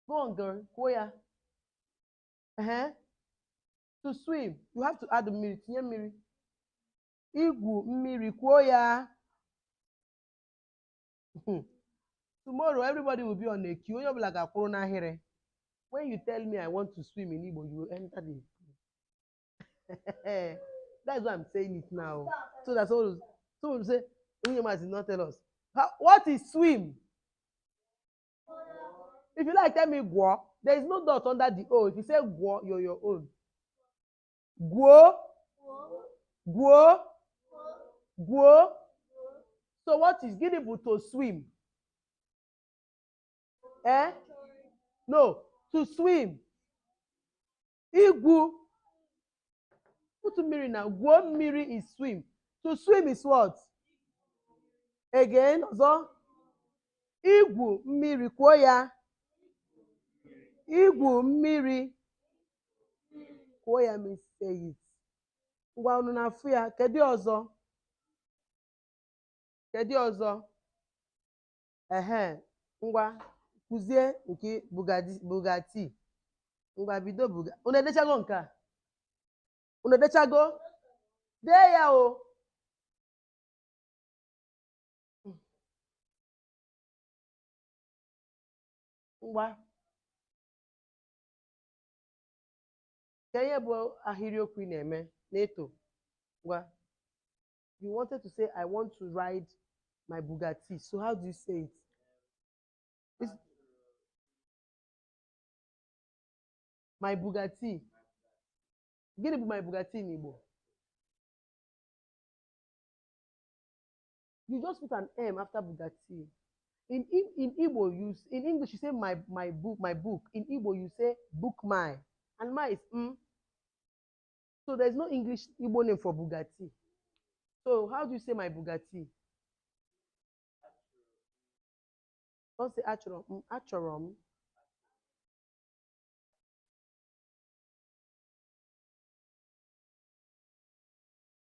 Go on, girl. Koya. To swim, you have to add the mmiri. Tinye mmiri. Igwu mmiri. Koya. Tomorrow, everybody will be on a queue. You'll be like a corona here. When you tell me I want to swim in Igbo, you will enter the. That's why I'm saying it now. So that's all. Someone will say, William did not tell us. What is swim? If you like, tell me guo. There is no dot under the O. If you say guo, you're your own. Guo. Guo. Guo. So what is Guinea to swim? No, to swim. Igwu. Put mmiri now. Guo mmiri is swim. To swim is what? Again, ọzọ. Igwu mmiri kwuo ya. Igwu mmiri kwuo ya means say it. Ngwa unu na-afụ ya. Kedu ọzọ? Kedu ọzọ? Ngwa kụzie nke Bugatti. Ngwa bido Bugatti. Unu edechago nke a? Unu edechago? Dee ya o. Ngwa. Ka ihe bụ ahịrịokwu ị na-eme n'eto. Ngwa. You wanted to say, I want to ride my Bugatti. So how do you say it? It's my Bugatti. Gịnị bụ my Bugatti in Igbo? You just put an M after Bugatti. In Igbo, in English you say my book. In Igbo you say book my, and my is So there's no English Igbo name for Bugatti. So how do you say my Bugatti? Don't say achorom. Achorom.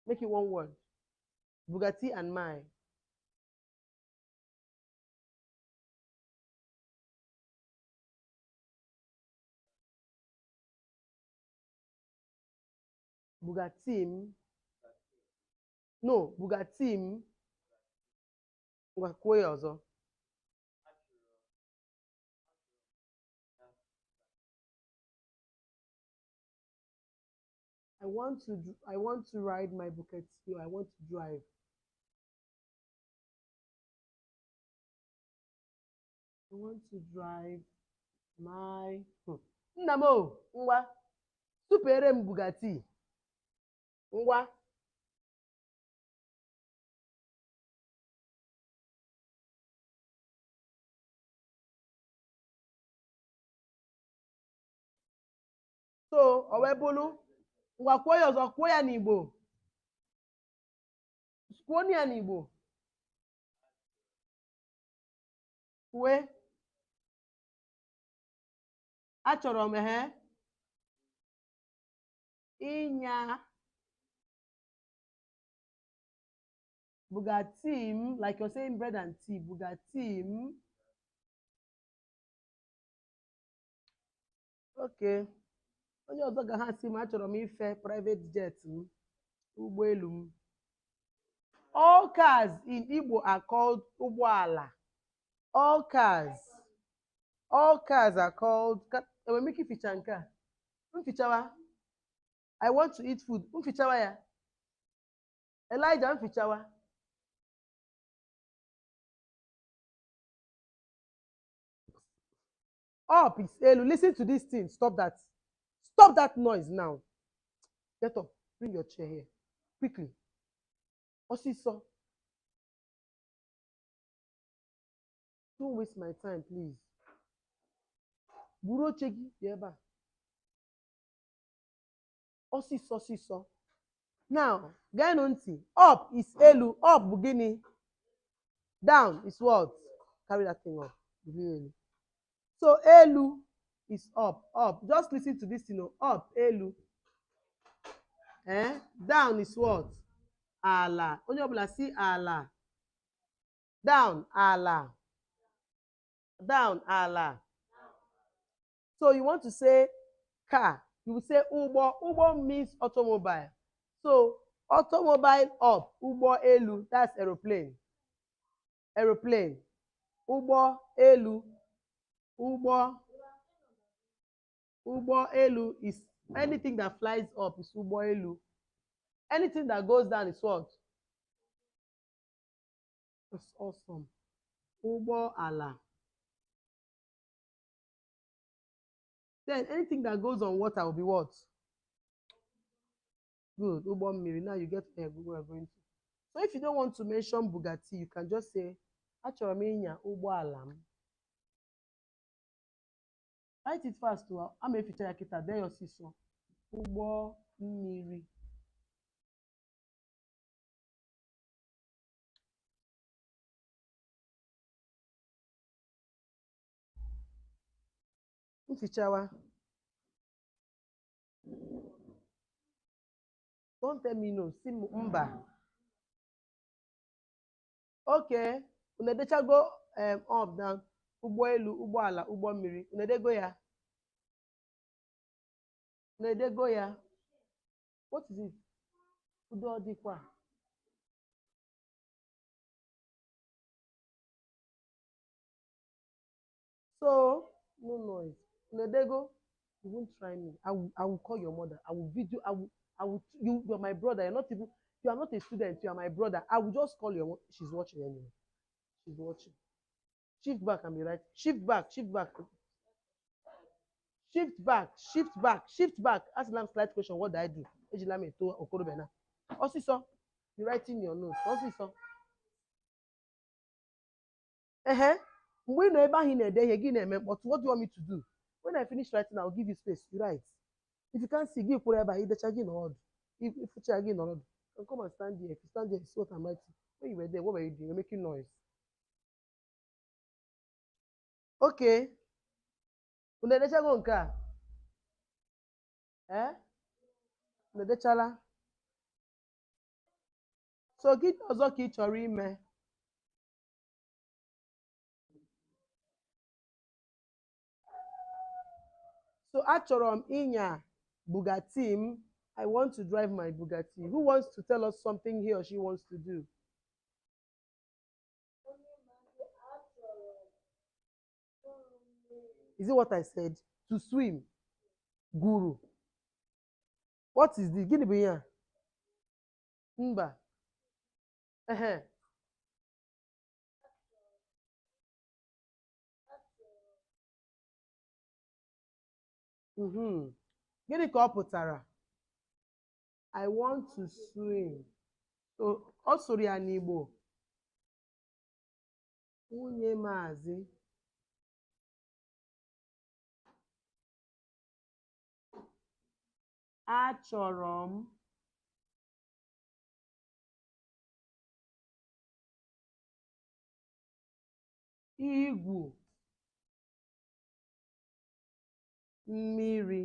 Make it one word. Bugatti and my. Bugatti. No, Bugatti. Kwuo ya ọzọ. I want to ride my Bugatti. I want to drive. I want to drive my nna m o, ngwa supere m Bugatti. Ngwa. So, o wee bụrụ ngwa kwuo ya ọzọ, kwuo ya n'Igbo. Kwuo ya n'Igbo. Kwue. Achọrọ m ịnya Bugatti, like you're saying bread and tea, Bugatti. Okay. Onye ọzọ ga ha si m achọrọ m ife private jet m, ụgbọelu m. All cars in Igbo are called ụgbọala. All cars are called. Ememe ficha nke a. Mfichawa. I want to eat food. Mfichawa ya. Elijah mfichawa. Up is elu. Listen to this thing. Stop that. Stop that noise now. Get up. Bring your chair here. Quickly. Osiso. Don't waste my time, please. Buro chegi ebe a. Osiso. Now, gaa ntị. Up is elu. Up bụ gịnị? Down is what? Carry that thing up. So elu is up. Just listen to this thing. Up, elu. Down is what? Ala. Onye ọbụla si ala. Down, ala. Down, ala. So you want to say car, you will say ụgbọ. Ụgbọ means automobile. So automobile up, ụgbọ elu, that's aeroplane. Aeroplane. Ụgbọ elu. Ụgbọ elu is anything that flies up is ụgbọ elu. Anything that goes down is what? That's awesome. Ụgbọ ala. Then anything that goes on water will be what? Good. Ụgbọ mmiri. Now you get where we are going to. So if you don't want to mention Bugatti, you can just say, achọrọ m ịnya ụgbọ ala m. Write it fast. I'm a feature yakita. There you see so. Ụgbọ mmiri. Mfichawa. Don't tell me no. See mba. Okay. Unedecha go up down. Ụgbọ elu, ụgbọ ala, ụgbọ mmiri. Unedego ya. Unedego ya. What is it? Udo dikwa. So no noise. Unedego, you won't try me. I will call your mother. I will video. You're my brother. You are not a student. You are my brother. I will just call your. She's watching anyway. She's watching. Shift back and be right. Shift back. Shift back. Shift back. Shift back. Shift back. Ask them slight question. What did I do? Ejilame to Okorobena. Also, you writing your notes. Also. When ebe ahụ na-ede ihe gị na-eme, but what do you want me to do? When I finish writing, I'll give you space. You write. If you can't see, give kwuru ebe ahụ idecha gị n'ọdụ. If ucha gị n'ọdụ, come and stand here. If you stand there, see what I'm writing. When you were there, what were you doing? You're making noise. Okay. Unedechago nke a? Unedechala? So gị ọzọ ka ị chọrọ ime? So achọrọ m ịnya Bugatti m. I want to drive my Bugatti. Who wants to tell us something he or she wants to do? Is it what I said? To swim. Guru. What is this? Gịnị bụ ihe a? Mba. Gịnị ka ọ pụtara? I want to swim. So ọ sụrụ ya n'Igbo. Nwunye Maazị. Achọrọ m igwu mmiri.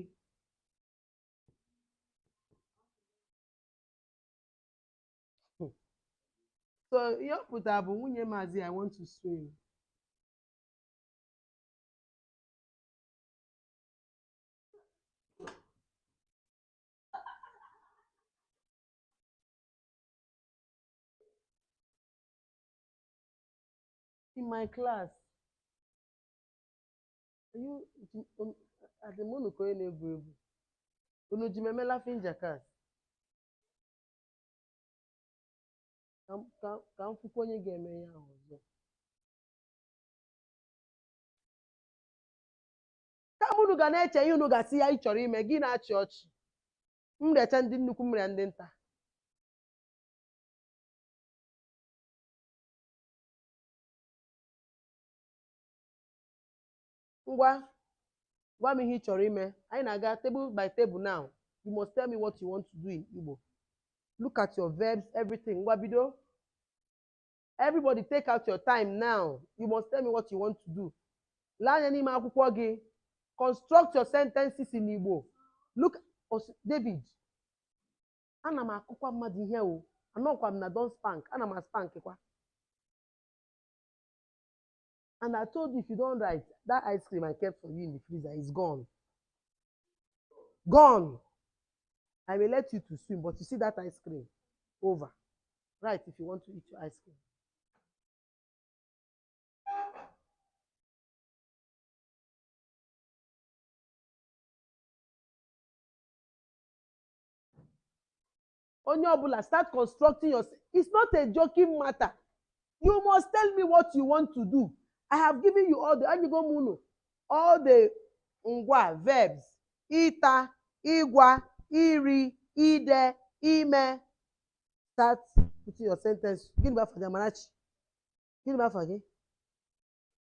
So ihe ọ pụtara bụ nwunye Maazị, I want to swim. In my class, adịmụnụ ka onye na-egwu egwu. Unu ji meme laughing jackass? Ka m fụkwa onye ga-eme ya ahụ ọzọ. Kama unu ga na-eche ihe unu ga-asị ya ị chọrọ ime, gị na-achị ọchị. M recha ndị nnukwu mmiri ndị nta. Ngwa, gwa m ihe ị chọrọ ime. Anyị na-aga table by table now. You must tell me what you want to do in Igbo. Look at your verbs, everything. Ngwa bido. Everybody take out your time now. You must tell me what you want to do. Lee anya n'ime akwụkwọ gị. Construct your sentences in Igbo. Look, David. Ana m akụkwa mmadụ ihe o. Anọkwa m na don spank. Ana m aspank kwa. And I told you, if you don't write, that ice cream I kept for you in the freezer is gone. Gone. I will let you to swim, but you see that ice cream? Over. Right, if you want to eat your ice cream. Onye ọbụla, start constructing yourself. It's not a joking matter. You must tell me what you want to do. I have given you all the ngwa verbs. Ita, igwa, iri, ide, ime. Start putting your sentence. Gịnị bụ afọ gị, Amarachi? Gịnị bụ afọ gị?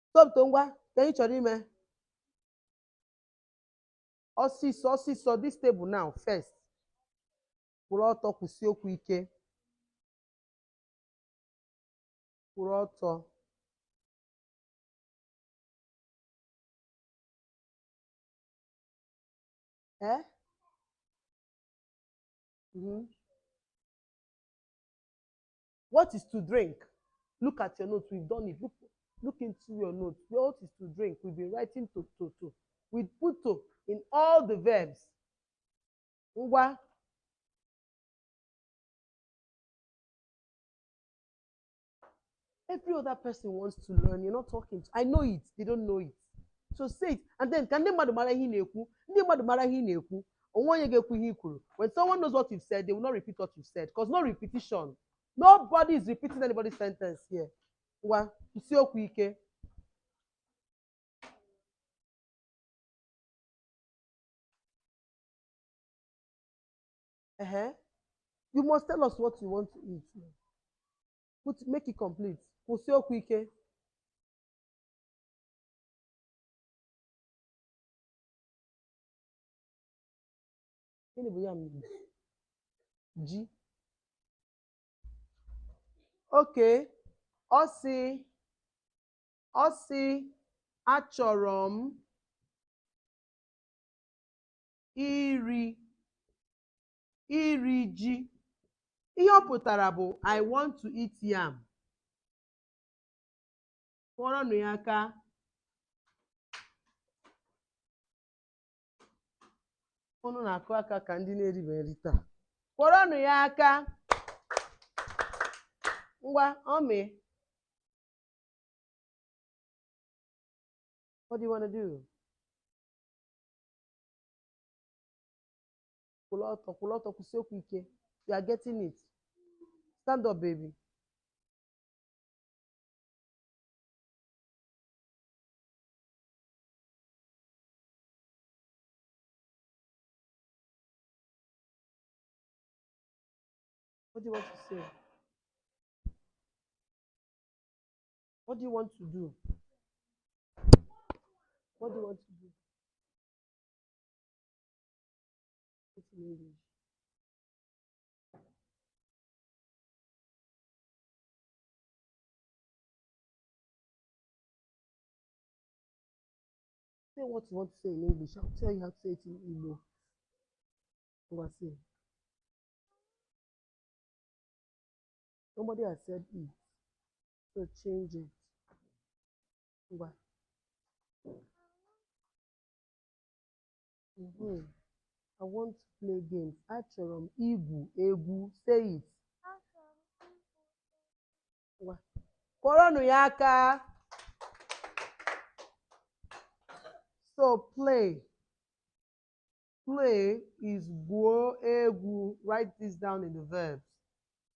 Stop to ngwa. Ka ị chọrọ ime? Ọsịsọ, this table now first. Kwụrụ ọtọ, kwụsie okwu ike. Kwụrụ ọtọ. Eh? What is to drink? Look at your notes. We've done it. Look into your notes. What is to drink? We've been writing to. We put to in all the verbs. Ngwa. Every other person wants to learn. You're not talking. I know it. They don't know it. So say it. And then, can they mara ihe na-ekwu? Ndị mmadụ mara ihe na-ekwu. Onwe onye ga-ekwu ihe kwuru. When someone knows what you've said, they will not repeat what you've said. Because no repetition. Nobody is repeating anybody's sentence here. Ngwa, kwụsie okwu ike. You must tell us what you want to eat. Make it complete. Kwụsie okwu ike. Gịnị bụ ya mere? Ji. Okay. Ọ sị achọrọ m iri ji. Ihe ọ pụtara bụ I want to eat yam. Kụọrọnụ ya aka. Unu na-akụ aka ka ndị na-eribe nri taa. Kụọrọnụ ya aka. Ngwa, ọmị. What do you want to do? Kwụrụ ọtọ, kwụsie okwu ike. You are getting it. Stand up, baby. What do you want to say? What do you want to do? What do you want to do? It's in English. Say what you want to say in English. I'll tell you how to say it in Igbo. What say? Somebody has said it. So change it. What? I want to play games. Achọrọ m igwu egwu. Say it. Kụọrọnụ ya aka. So play. Play is gwuo egwu. Write this down in the verbs.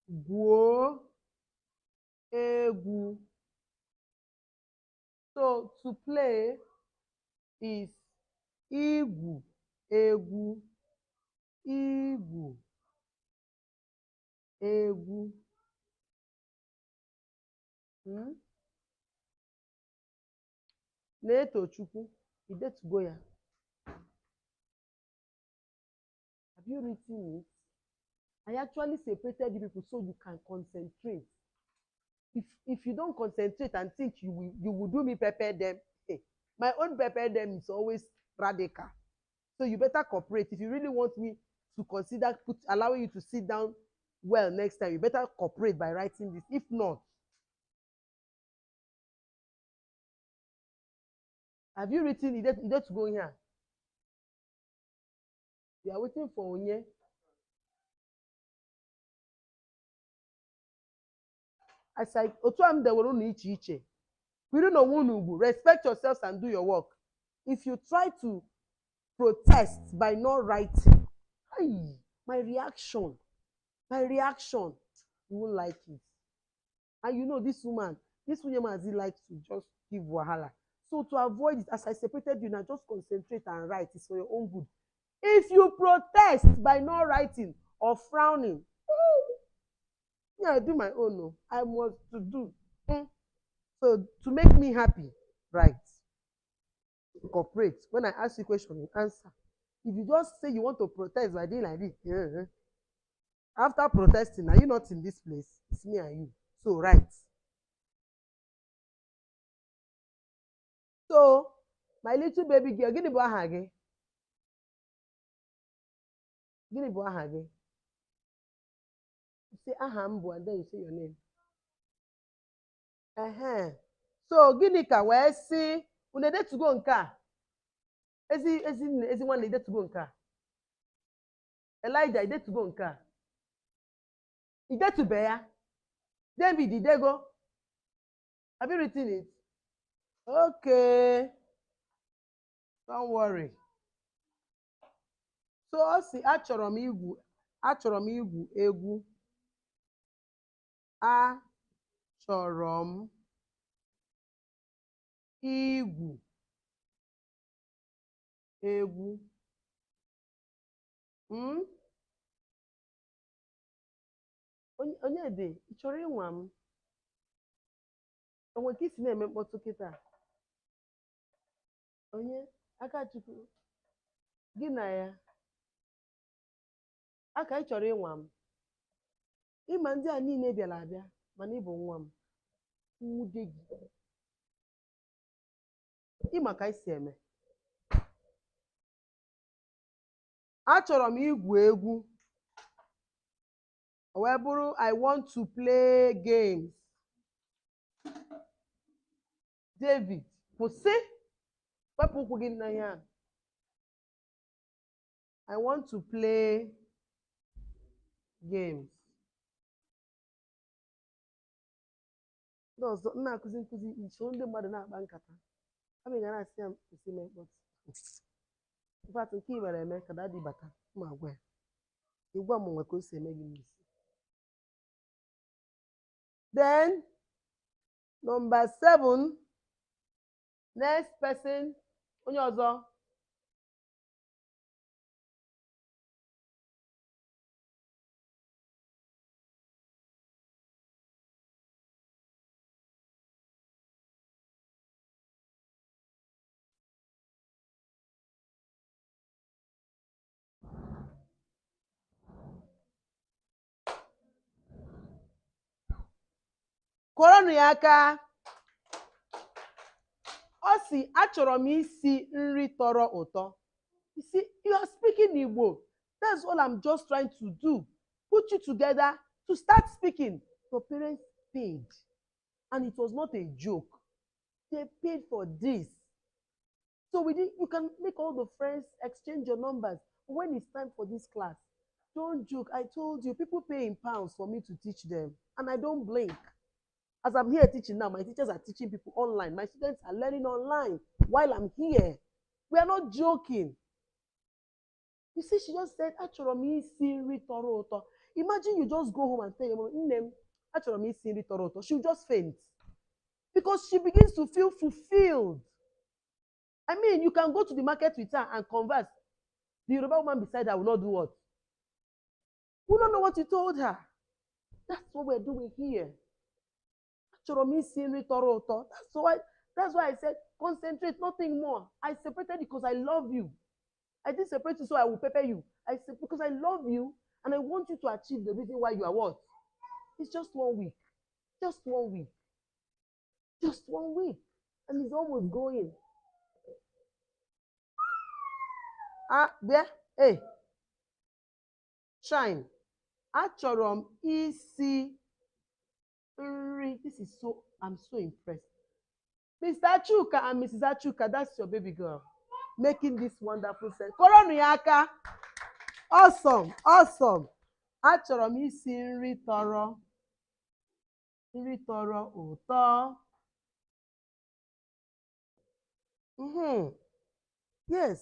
Gwuo egwu. So to play is igwu egwu. Igwu egwu. Na-eto Chukwu. Idetugo ya. Have you written it? I actually separated the people so you can concentrate. If you don't concentrate and think you will do me prepare them, hey, my own prepare them is always radical. So you better cooperate. If you really want me to consider allowing you to sit down well next time, you better cooperate by writing this. If not, Have you written ide to go here? You are waiting for onye. As I otu am de were unu iche iche. Kwiri na onwe unu ugwu. Respect yourselves and do your work. If you try to protest by not writing, hey, my reaction, you won't like it. And you know this woman Mazi likes to just give wahala. So to avoid it, as I separated you now, just concentrate and write. It's for your own good. If you protest by not writing or frowning, yeah, I do my own. No, I must to do. So to make me happy, write. Cooperate. When I ask you a question, you answer. If you just say you want to protest by doing like this, after protesting, are you not in this place? It's me and you. So write. So, my little baby girl, gini bụ aha gị? Gini bụ aha gị? You say aha m bụ, and then you say your name. So gini ka wee sị unu edetugo nke a? Ezi nwanne idetugo nke a? Elijah idetugo nke a? Idetube ya? David idego? Have you written it? Okay. Don't worry. So ọ sị achọrọ m igwu egwu. Achọrọ m igwu egwu. Onye dị, ị chọrọ ịnwa m? O nwere ka isi na-eme mkpọtụ kịta? Onye Akachukwu gị na ya aka ị chọrọ ịnwa m? Ịma ndị a niile bịara abịa mana ị bụ nwa m. Nwude gị ịma ka isi eme. Achọrọ m igwu egwu. O wee bụrụ I want to play games. David, kwụsị. Wepụ ụkwụ gị na ya. I want to play games. N'ọzọ, nna akụzi iso ndị mmadụ na-akpa nkata. A ga na-asị ya kwụsị ime mkpọtụ. In fact, nke i mere eme ka dadi bata ma gwa ya. Ịgwa m nwe ka o si eme gị n'isi. Then, number 7, next person, onye ọzọ. Kụọrọnụ ya aka. Ọ sị achọrọ m isi nri tọrọ ụtọ. You see, you are speaking Igbo. That's all I'm just trying to do. Put you together to start speaking. Your parents paid. And it was not a joke. They paid for this. So you can make all the friends exchange your numbers. When it's time for this class, don't joke. I told you, people pay in pounds for me to teach them. And I don't blink. As I'm here teaching now, my teachers are teaching people online. My students are learning online while I'm here. We are not joking. You see, she just said, achọrọ m isi nri tọrọ ụtọ. Imagine you just go home and tell your mom, nne m, achọrọ m isi nri tọrọ ụtọ. She'll just faint. Because she begins to feel fulfilled. I mean, you can go to the market with her and converse. The Yoruba woman beside her will not do what? We don't know what you told her. That's what we're doing here. Achọrọ m isi nri tọrọ ụtọ. That's why I said, concentrate, nothing more. I separated because I love you. I didn't separate you so I will pepper you. I said because I love you and I want you to achieve the reason why you are what? It's just 1 week. Just 1 week. Just 1 week. And it's almost going. There. Hey. Shine. Achọrọ m isi nri. This is so, I'm so impressed. Mr. Chuka and Mrs. Achuka, that's your baby girl, making this wonderful sense. Koronu ya aka. Awesome, awesome. Achọrọ m isi nri tọrọ ụtọ. Yes,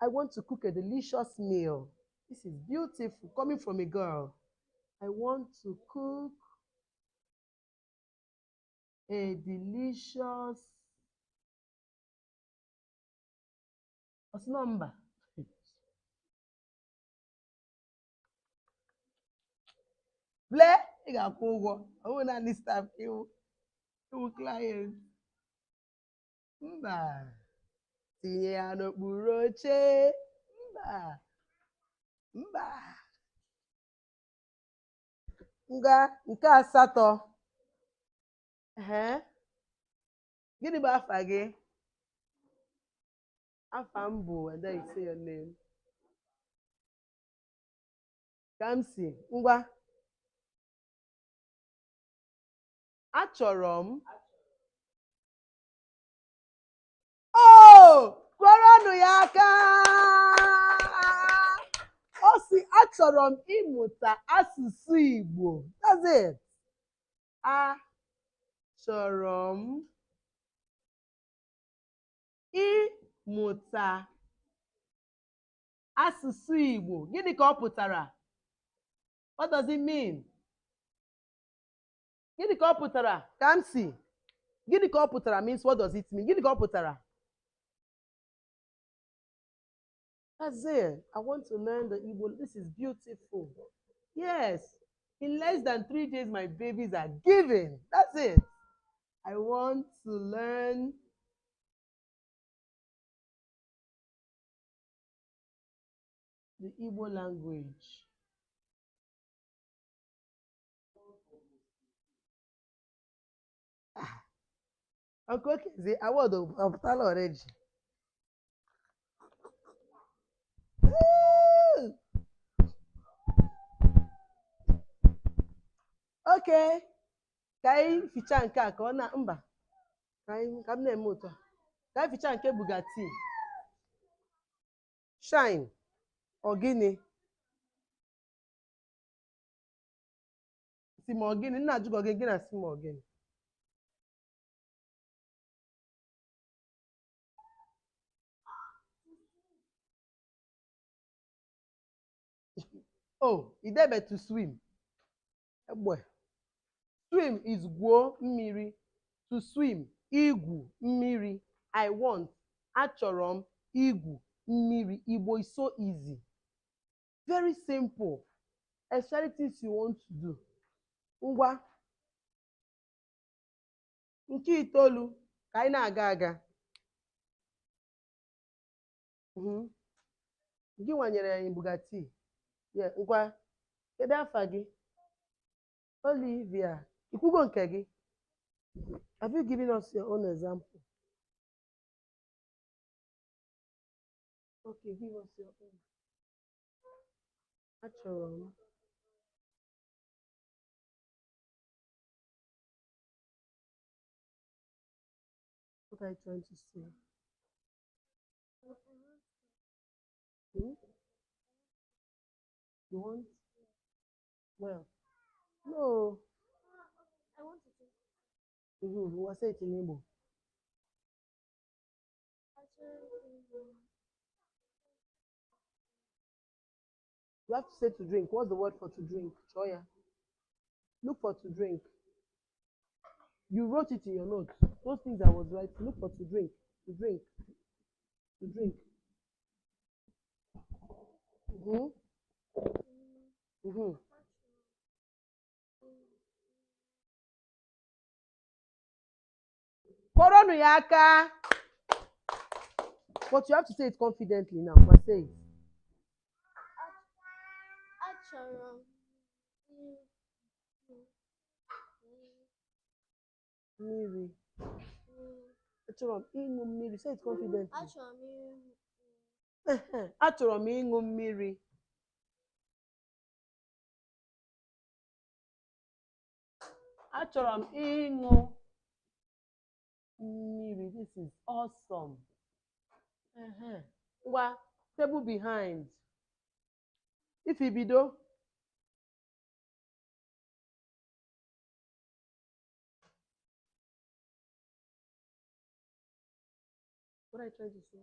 I want to cook a delicious meal. This is beautiful, coming from a girl. I want to cook a delicious number. Ble, ị ga-akwụ ụgwọ. Ọ bụrụ naanị staff iwu client. Mba, tinye ya n'okpuru oche. Mba. Ngwa nke asatọ. Gịnị bụ afa gị? Afa m bụ, and then you say your name. Kamsi, ngwa. Achọrọ m. Koronu ya aka. Ọ sị achọrọ m ịmụta asụsụ Igbo. That's it. Achọrọ m ịmụta asụsụ Igbo. Gịnị ka ọ pụtara? What does it mean? Gịnị ka ọ pụtara? Kamsi. Gịnị ka ọ pụtara means what does it mean? Gịnị ka ọ pụtara? That's it. I want to learn the Igbo. This is beautiful. Yes. In less than 3 days, my babies are given. That's it. I want to learn the Igbo language. Uncle Kezi, I want to tell already. Okay. Ka anyị fichaa nke a ka ọ na mba. Ka m na-eme ụtọ. Ka anyị fichaa nke Bugatti. Shine. Ọ gịnị? Si ma ọ gịnị? Nna ajụ gị gị na si ma ọ gịnị? Oh, idebe to swim. Swim is gwuo mmiri. To swim, igwu mmiri. I want. Achọrọ m igwu mmiri. Igbo is so easy. Very simple. Especially things you want to do. Ngwa. Nke itoolu ka anyị na-aga aga. Gị nwanyere anyị Bugatti. Yeah, ngwa. Kedu afa gị? Olivia. Ikwugo nke gị? Have you given us your own example? Okay, give us your own. Achọrọ m. What are you trying to say? You want? Well, no. I want to think. You will say it in Igbo. You have to say to drink. What's the word for to drink? Choya. Look for to drink. You wrote it in your notes. Those things I was writing. Look for to drink. To drink. To drink. Koronu ya aka. But you have to say it confidently now. But say it. Mmiri. Achọrọ m ịṅụ mmiri. Say it confidently. Achọrọ m ịṅụ mmiri. Achọrọ m ịṅụ Miri, this is awesome. Ngwa, table behind. If ibido. What are you trying to say?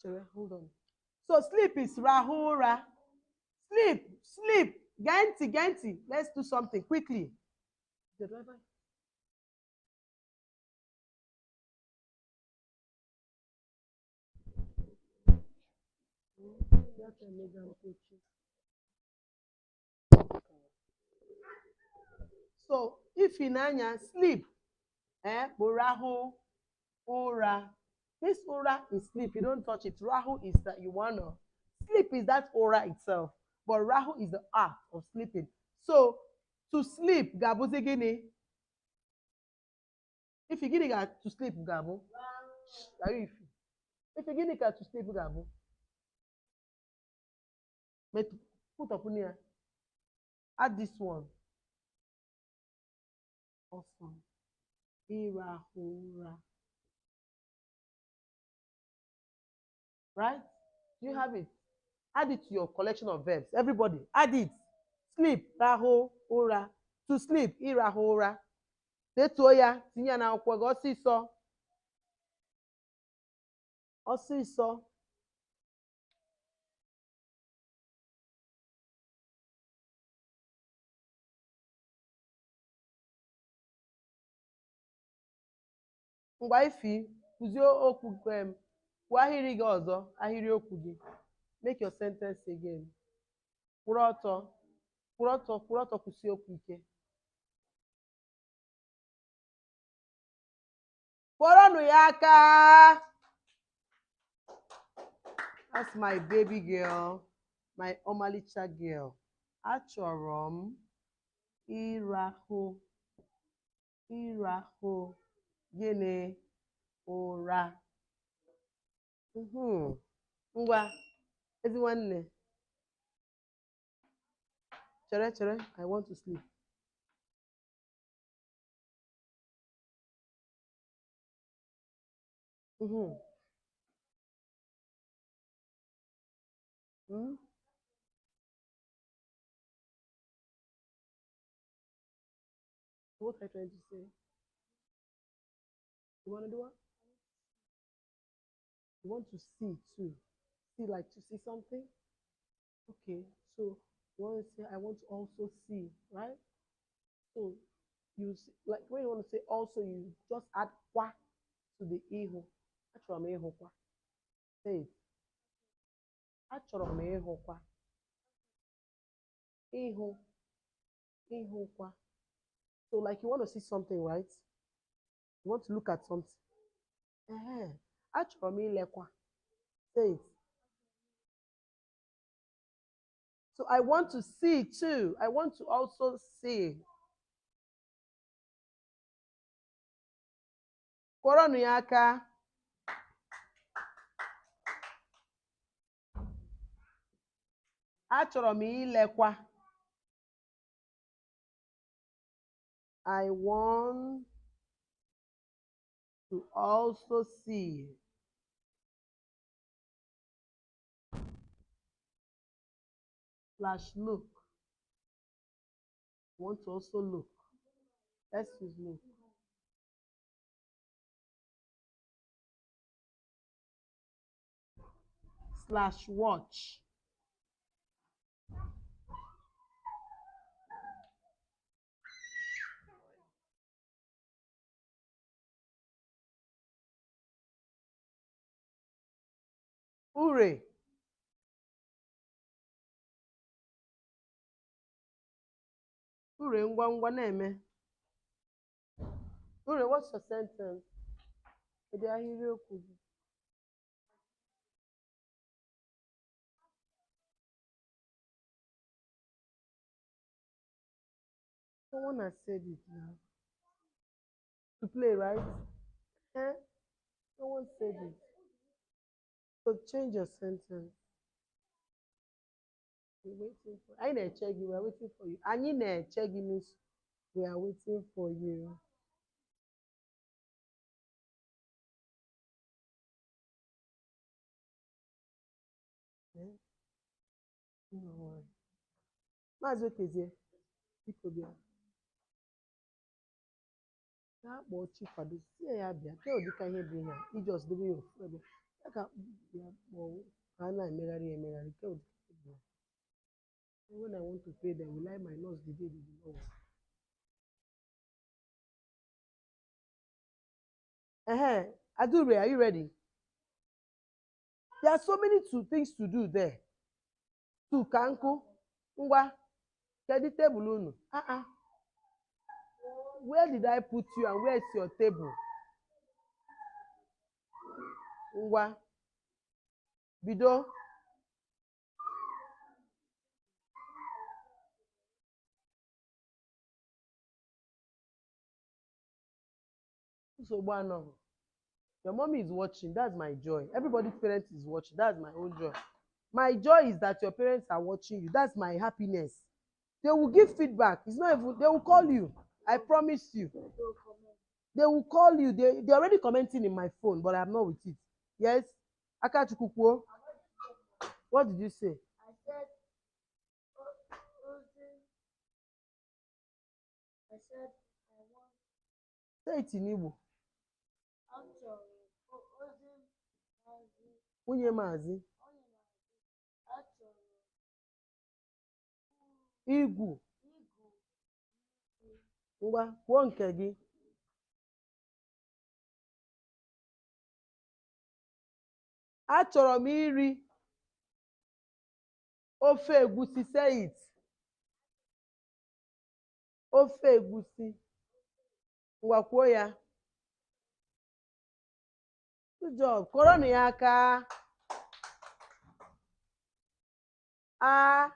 Chere, hold on. So sleep is rahura. Sleep, sleep. Ganti, ganti. Let's do something quickly. The driver. So if in anya sleep, rahu, ura. This ura is sleep. You don't touch it. Rahu is that you wanna sleep is that aura itself, but rahu is the act of sleeping. So to sleep, gabu gini. If you gini to sleep, gabu. If you gini to sleep, gabu. Put up here. Add this one. Awesome. Irahura. Right? Do you have it? Add it to your collection of verbs. Everybody, add it. Sleep, rahu, ura. To sleep, irahura. Detuo ya, tinye na akwụkwọ gị ọsịsọ. Ọsịsọ. Ngwa ifi, kụzie okwu kwuo ahịrị gị ọzọ, ahịrị okwu gị. Make your sentence again. Kwụrụ ọtọ, kwụrụ ọtọ, kwụrụ ọtọ, kwụsie okwu ike. Kpọrọnụ ya aka. That's my baby girl, my ọmalịcha girl. Achọrọ m ịrahụ gịnị ụra. Ngwa, ezi nwanne. Chere, chere, I want to sleep. What are you trying to say? You want to do what? You want to see too. See, like to see something? Okay, so you want to say, I want to also see, right? So you see, like when you want to say also, you just add kwa to the ihu. Achọrọ m ịhụkwa. Say it. Achọrọ m ịhụkwa. Ịhụkwa. So like you want to see something, right? You want to look at something. Achọrọ m ilekwa. Say it. So I want to see too. I want to also see. Kwọrọnụ ya aka. Achọrọ m ilekwa. I want to also see. Slash look. I want to also look. Let's use look. Slash watch. Ure. Ure, ngwa ngwa na-eme. Ure, what's your sentence? Ede ahịrịokwu gị. Someone has said it now. To play, right? Someone said it. So change your sentence. We're waiting for. I need to check you. We're waiting for you. I need to check you means we are waiting for you. Maazị Okezie, biko bịa. Na-akpọ chi kwado sie ya bịa ke ụdịka ihe bụ ihe a iji ọsdobe ya ofu ebe ya ka ya kpọọ ka a na-emegharị emegharị ke ụdịka ihe bụ ya. When I want to pay them, will I minus the day they did not work? Adure, are you ready? There are so many things to do there. To kanku, ngwa, kedu table unu? Where did I put you and where is your table? Ngwa, bido. Your mommy is watching. That's my joy. Everybody's parents is watching. That's my own joy. My joy is that your parents are watching you. That's my happiness. They will give feedback. It's not even, they will call you. I promise you. They will call you. They're already commenting in my phone, but I'm not with it. Yes? Akachukwukwo. What did you say? I said, I want. Say it in Igbo. Nwunye Maazị. Igwu. Ngwa, kwuo nke gị. Achọrọ m iri ofe egusi. Say it. Ofe egusi. Ngwa kwuo ya. Good job. Kọrọ na ya aka. Achọrọ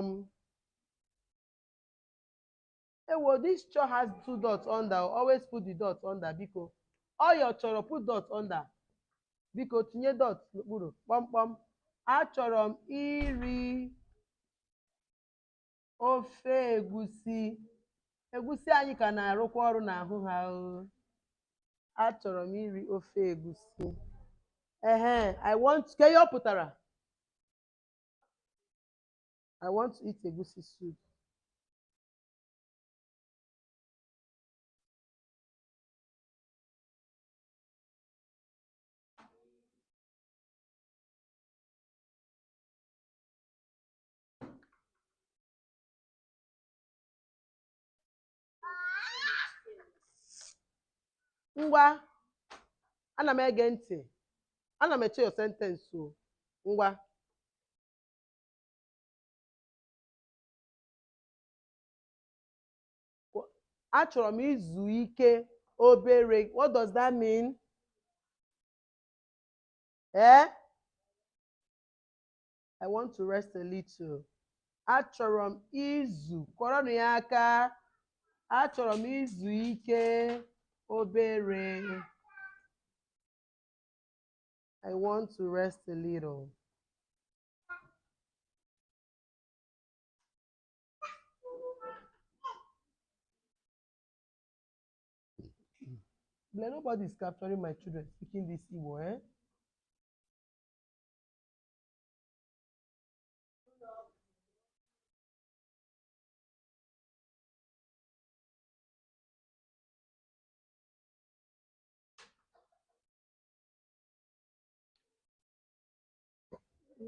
m. This chore has 2 dots under. Always put the dot under, biko. All your chọrọ, put dot under. Biko, tinye dot n'okpuru. Kpọmkpọm. Achọrọ m iri ofe egusi. Egusi anyị ka na-arụkwa ọrụ n'ahụ ha. Achọrọ m iri ofe egusi. I want, ke ya pụtara? I want to eat egusi soup. Ngwa, ana m ege ntị. Ana m eche your sentence o. Ngwa. Achọrọ m izu ike obere. What does that mean? I want to rest a little. Achọrọ m izu. Kọrọ ya aka. Achọrọ m izu ike obere. I want to rest a little. Nobody is capturing my children speaking this Igbo,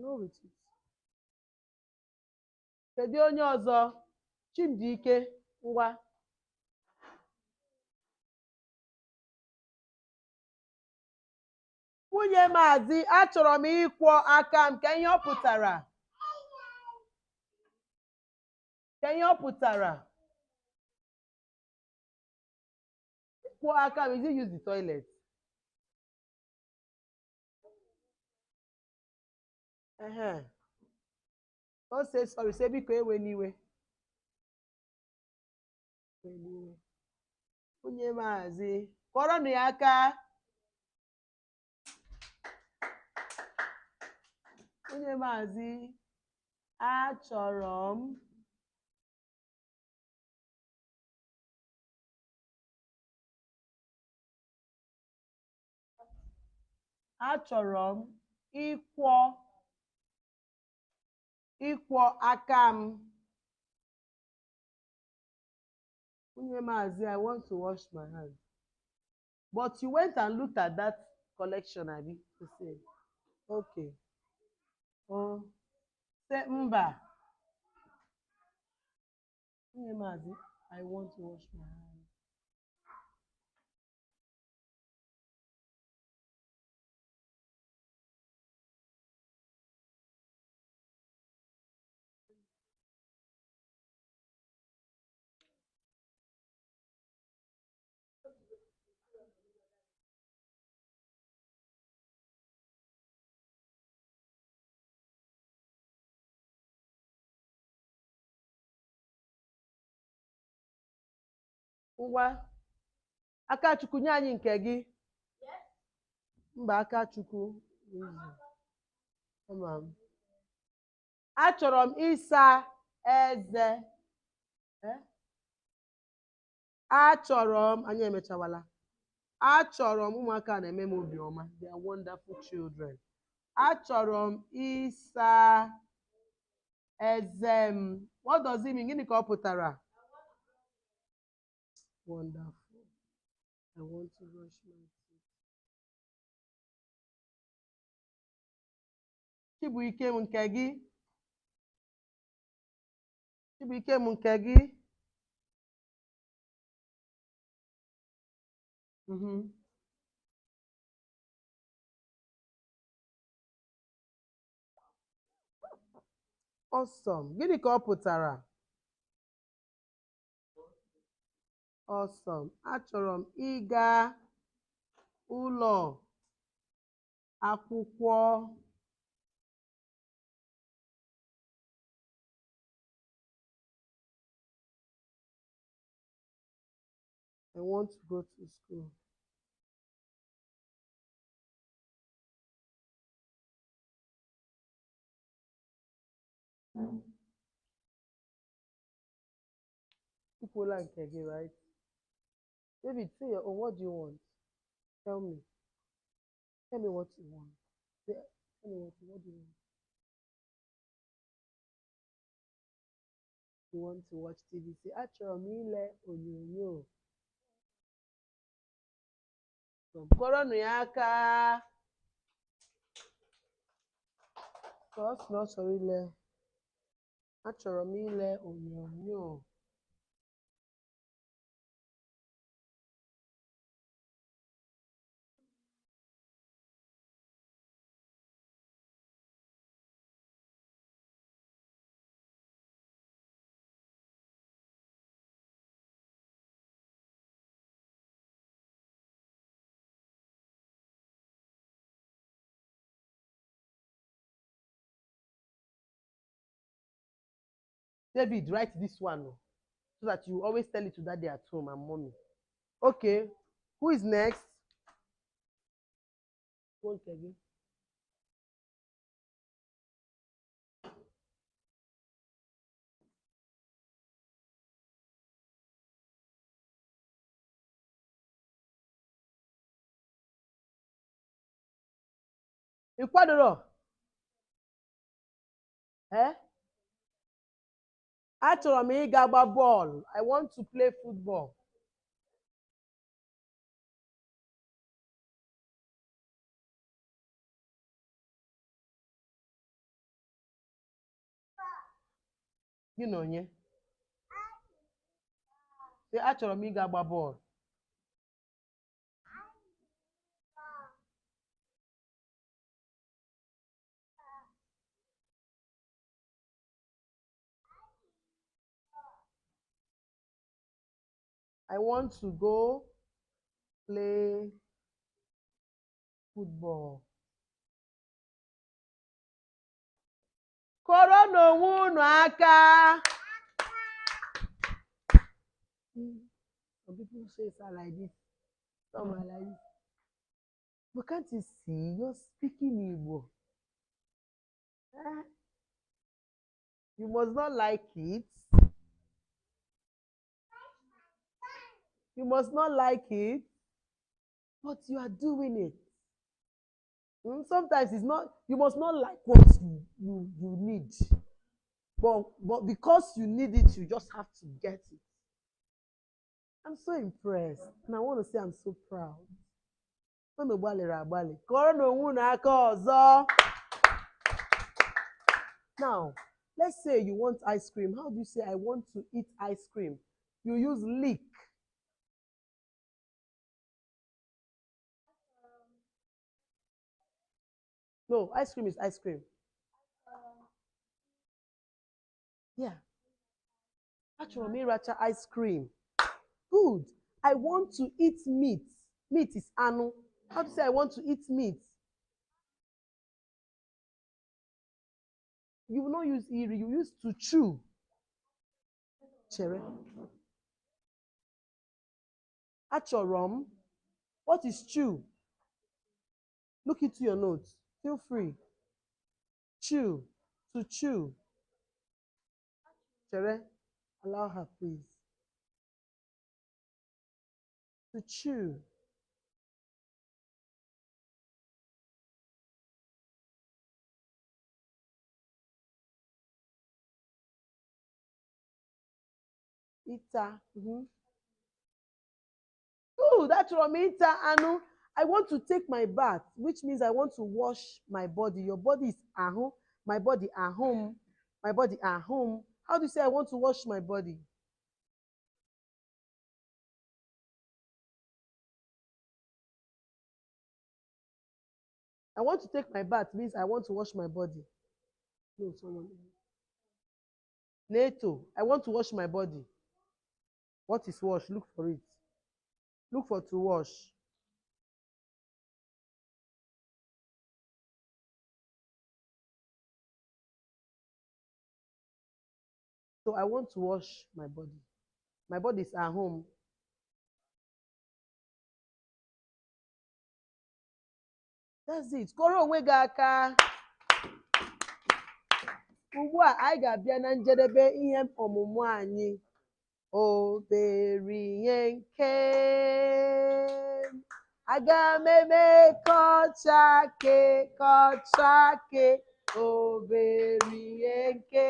No with it. Kedu onye ọzọ? Chimdike, ngwa. Nwunye Maazị, achọrọ m ịkwọ aka m. Ka ihe ọ pụtara? Ka ihe ọ pụtara? Kwọ aka m, is it use the toilet? Don't say sorry, say biko ewe n'iwe. Nwunye Maazị, kọrọ ya aka. Nwunye Maazị, achọrọ m ịkwọ aka m. Nwunye Maazị, I want to wash my hands. But you went and looked at that collection, Abi, to say, okay. Oh, say mba. Nwunye Maazị, I want to wash my hands. Ngwa, Akachukwu nye anyị nke gị. Mba, Akachukwu. Achọrọ m ịsa eze. Achọrọ m, anyị emechawala. Achọrọ m, ụmụaka na-eme m obiọma. They are wonderful children. Achọrọ m ịsa eze m. What does it mean? Gịnị ka ọ pụtara? Wonderful. I want to brush my teeth. Chibuike m nke gị. Chibuike m nke gị. Awesome. Gịnị ka ọ pụtara? Awesome. Achọrọ m ịga ụlọ akwụkwọ. I want to go to school. People like again, right? David, say your own. What do you want? Tell me. Tell me what you want. Tell me what do you want? You want to watch TV? Say, achọrọ m ile onyonyo. Kọrọnụ ya aka. Ka ọ sị na ọ chọrọ ile. Achọrọ m ile onyonyo. David, write this one so that you always tell it to daddy at home and mommy. Okay, who is next? Go Kevin. Ị kwadoro? Achọrọ m ịga gba bọọlụ. I want to play football. Gị na onye? Achọrọ m ịga gba bọọlụ. I want to go play football. Kọrọ n'onwe unu aka. Some people say it's like this. Some are like this. But can't you see? You're speaking Igbo. You must not like it. You must not like it. But you are doing it. Sometimes it's not, you must not like what you need. But because you need it, you just have to get it. I'm so impressed. And I want to say I'm so proud. Unu gbalịrị agbalị. Kọrọ n'onwe unu aka ọzọ. Now, let's say you want ice cream. How do you say I want to eat ice cream? You use lick. No, ice cream is ice cream. Yeah. Achọrọ m ịracha ice cream. Good. I want to eat meat. Meat is anụ. How do you say I want to eat meat? You will not use iri, you use to chew. Chere. Achọrọ m. What is chew? Look into your notes. Feel free. Chew. To chew. Chere. Allow her, please. To chew. Ita. Good. Achọrọ m ịta anụ. I want to take my bath, which means I want to wash my body. Your body is ahụ. My body ahum. My body ahum. How do you say I want to wash my body? I want to take my bath means I want to wash my body. No, someone. NATO. I want to wash my body. What is wash? Look for it. Look for to wash. So I want to wash my body. My body is at home. That's it. Kọrọ onwe gị aka. Ugbu a anyị ga-abịa na njedebe ihe ọmụmụ anyị. Obere ihe nke aga m eme kọchake kọchake. Obere ihe nke.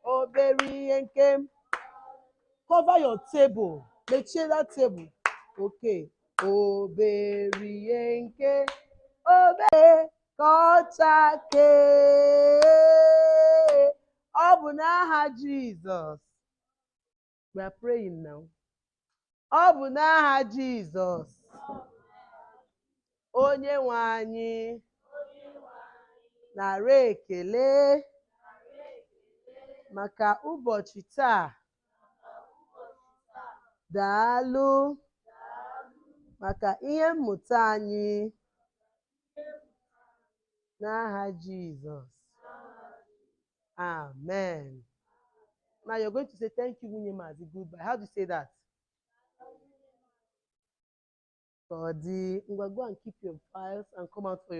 Obere ihe nke. Cover your table. Mechie that table. Okay. Obere ihe nke. Obere kọchake. Ọ bụ n'aha Jesus. We are praying now. Ọ bụ n'aha Jesus. Onye nwe anyị. Nara ekele maka ụbọchị taa. Daalụ maka ihe mmụta anyị. N'aha Jesus. Amen. Now you're going to say thank you, Nwunye Mazi. Goodbye. How do you say that? God, go and keep your files and come out for your